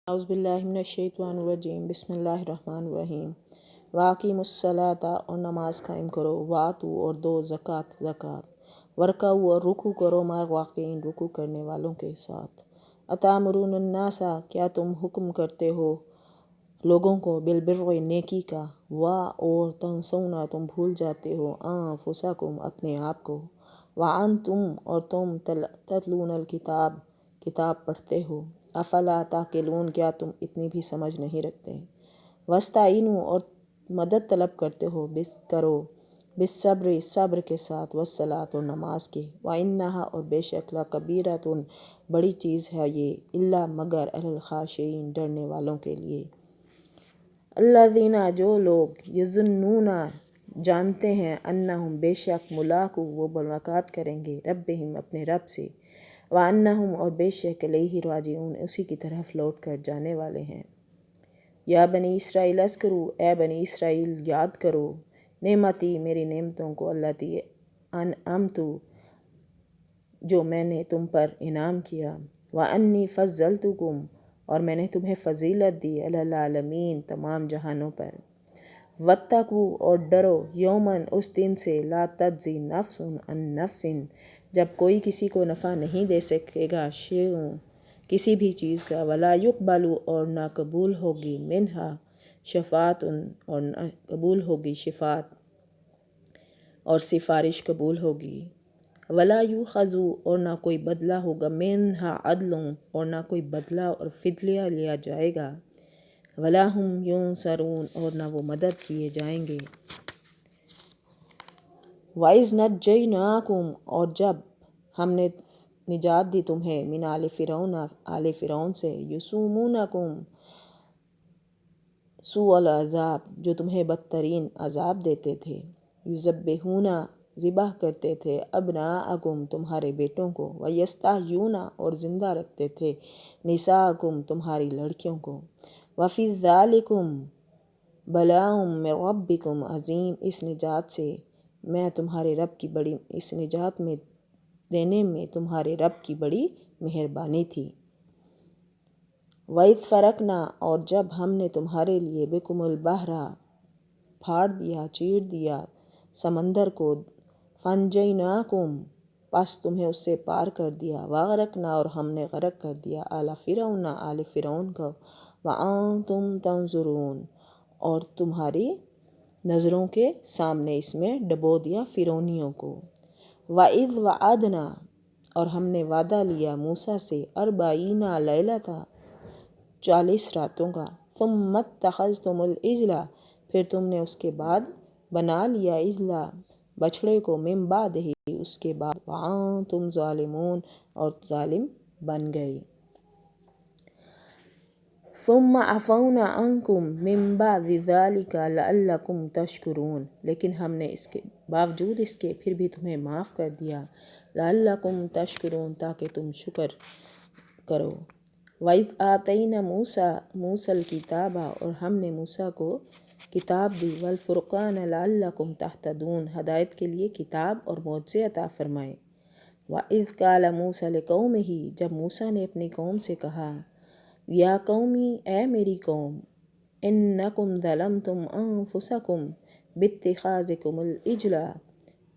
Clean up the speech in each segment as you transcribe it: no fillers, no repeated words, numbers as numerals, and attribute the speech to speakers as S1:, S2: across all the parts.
S1: اعوذ باللہ من الشیطان الرجیم بسم اللہ الرحمن الرحیم واقیموا الصلاۃ اور نماز قائم کرو، واتو اور دو زکوٰۃ ورکعوا اور رکوع کرو مع الراکعین رکوع کرنے والوں کے ساتھ۔ اتامرون الناس کیا تم حکم کرتے ہو لوگوں کو بالبر نیکی کا، اور تنسون تم بھول جاتے ہو انفسکم اپنے آپ کو، وانتم اور تم تتلون الکتاب کتاب پڑھتے ہو، افلا تعقلون کیا تم اتنی بھی سمجھ نہیں رکھتے، واستعینوا اور مدد طلب کرتے ہو بالصبر صبر کے ساتھ، والصلاۃ اور نماز کے، وانہا اور بے شک لکبیرۃ بڑی چیز ہے یہ، الا مگر علی الخاشعین ڈرنے والوں کے لیے، الذین جو لوگ یظنون جانتے ہیں انہم بے شک ملاقو وہ ملاقات کریں گے ربہم اپنے رب سے، وانہم اور بے شک الیہ راجعون اسی کی طرف لوٹ کر جانے والے ہیں۔ یا بنی اسرائیل اذکروا اے بنی اسرائیل یاد کرو نعمتی میری نعمتوں کو، التی انعمت جو میں نے تم پر انعام کیا، وانی فضلتکم اور میں نے تمہیں فضیلت دی، علی العالمین تمام جہانوں پر، واتقوا اور ڈرو یوماً اس دن سے، لا تجزی نفس عن نفس جب کوئی کسی کو نفع نہیں دے سکے گا، شیء کسی بھی چیز کا، ولا یقبل اور نہ قبول ہوگی، منہا شفاعت اور نہ قبول ہوگی شفاعت اور سفارش قبول ہوگی، ولا یؤخذ اور نہ کوئی بدلہ ہوگا، منہا عدل اور نہ کوئی بدلہ اور فدیہ لیا جائے گا، ولا ہم ینصرون اور نہ وہ مدد کیے جائیں گے۔ وَإِذْ نَجَّيْنَاكُمْ اور جب ہم نے نجات دی تمہیں، من آل فرعون آل فرعون سے، یسومونکم سوء العذاب جو تمہیں بدترین عذاب دیتے تھے، یذبحون ذبح کرتے تھے، ابناءکم تمہارے بیٹوں کو، ویستحیون اور زندہ رکھتے تھے، نساءکم تمہاری لڑکیوں کو، وفی ذالکم بلاء من ربکم عظیم اس نجات سے میں تمہارے رب کی بڑی اس نجات میں دینے میں تمہارے رب کی بڑی مہربانی تھی۔ وَإِذْ فَرَقْنَا اور جب ہم نے تمہارے لیے بِكُمُ الْبَحْرَ پھاڑ دیا چیر دیا سمندر کو، فَأَنْجَيْنَاكُمْ پس تمہیں اس سے پار کر دیا، وَأَغْرَقْنَا اور ہم نے غرق کر دیا آل فرعون آل فرعون کو، وَأَنْتُمْ تَنْظُرُونَ اور تمہاری نظروں کے سامنے اس میں ڈبو دیا فرعونیوں کو۔ وَإِذْ وَعَدْنَا اور ہم نے وعدہ لیا موسیٰ سے، 40 لیلۃ 40 راتوں کا، ثم اتخذتم العجل پھر تم نے اس کے بعد بنا لیا عجل بچھڑے کو، من بعدہ اس کے بعد، وانتم ظالمون اور ظالم بن گئے، ثم عفونا عنکم من بعد ذلک لعلکم تشکرون لیکن ہم نے اس کے باوجود اس کے پھر بھی تمہیں معاف کر دیا، لعلکم تشکرون تاکہ تم شکر کرو۔ وَإِذْ آتَيْنَا مُوسَى الْكِتَابَ اور ہم نے موسیٰ کو کتاب دی، وَالْفُرْقَانَ لَعَلَّكُمْ تَهْتَدُونَ ہدایت کے لیے کتاب اور معجزے عطا فرمائے۔ وَإِذْ قَالَ مُوسَىٰ لِقَوْمِهِ جب موسیٰ نے اپنی قوم سے کہا، یا قومی اے میری قوم، انکم ظلمتم انفسکم باتخاذکم العجل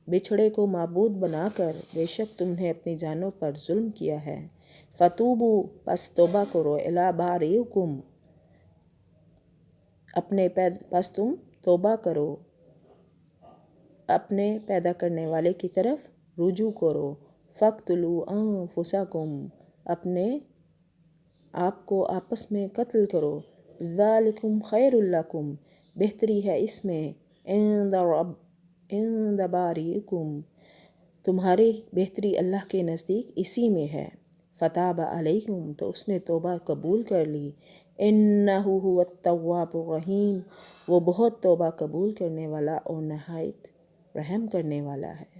S1: بچھڑے کو معبود بنا کر بے شک تم نے اپنی جانوں پر ظلم کیا ہے، فتوبوا پس توبہ کرو، الی بارئکم پس تم توبہ کرو اپنے پیدا کرنے والے کی طرف رجوع کرو، فاقتلوا انفسکم اپنے آپ کو آپس میں قتل کرو، ذالکم خیر لکم بہتری ہے اس میں، عند بارئکم تمہاری بہتری اللہ کے نزدیک اسی میں ہے، فتاب علیکم تو اس نے توبہ قبول کر لی، انہ هو التواب الرحیم وہ بہت توبہ قبول کرنے والا اور نہایت رحم کرنے والا ہے۔